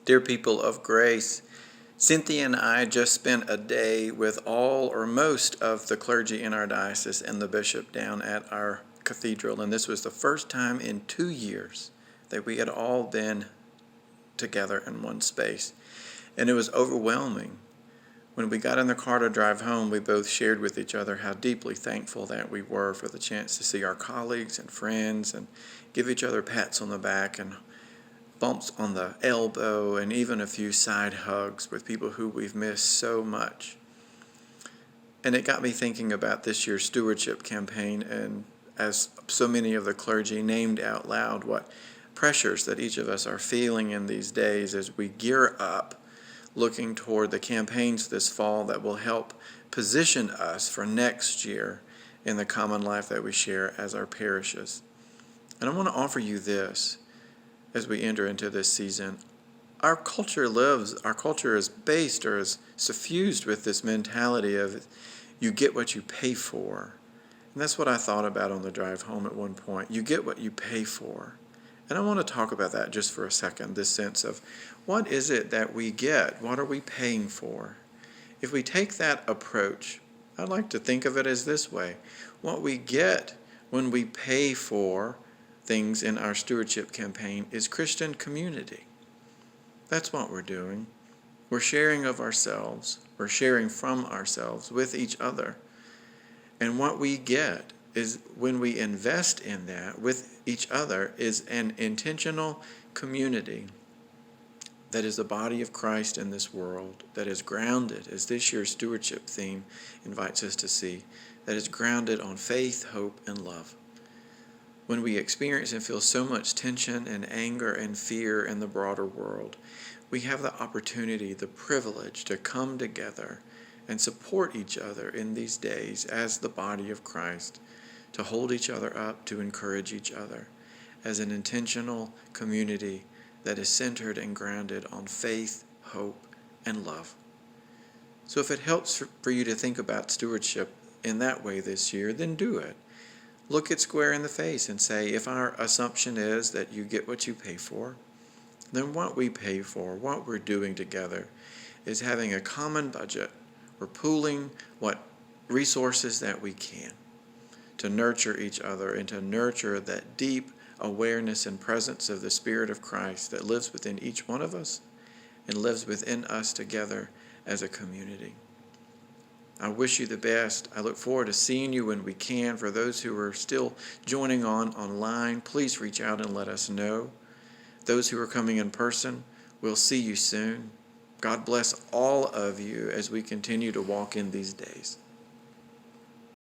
Dear people of grace, Cynthia and I just spent a day with all or most of the clergy in our diocese and the bishop down at our cathedral, and this was the first time in 2 years that we had all been together in one space. And it was overwhelming. When we got in the car to drive home, we both shared with each other how deeply thankful that we were for the chance to see our colleagues and friends and give each other pats on the back and bumps on the elbow and even a few side hugs with people who we've missed so much. And it got me thinking about this year's Stewardship Campaign, and as so many of the clergy named out loud what pressures that each of us are feeling in these days as we gear up looking toward the campaigns this fall that will help position us for next year in the common life that we share as our parishes. And I want to offer you this as we enter into this season. Our culture is based or is suffused with this mentality of you get what you pay for. And that's what I thought about on the drive home at one point. You get what you pay for. And I want to talk about that just for a second, this sense of what is it that we get? What are we paying for? If we take that approach, I'd like to think of it as this way. What we get when we pay for things in our stewardship campaign is Christian community. That's what we're doing. We're sharing of ourselves. We're sharing from ourselves with each other. And what we get is when we invest in that with each other is an intentional community that is the body of Christ in this world, that is grounded, as this year's stewardship theme invites us to see, that is grounded on faith, hope, and love. When we experience and feel so much tension and anger and fear in the broader world, we have the opportunity, the privilege to come together and support each other in these days as the body of Christ, to hold each other up, to encourage each other as an intentional community that is centered and grounded on faith, hope, and love. So if it helps for you to think about stewardship in that way this year, then do it. Look it square in the face and say, if our assumption is that you get what you pay for, then what we pay for, what we're doing together, is having a common budget. We're pooling what resources that we can to nurture each other and to nurture that deep awareness and presence of the Spirit of Christ that lives within each one of us and lives within us together as a community. I wish you the best. I look forward to seeing you when we can. For those who are still joining online, please reach out and let us know. Those who are coming in person, we'll see you soon. God bless all of you as we continue to walk in these days.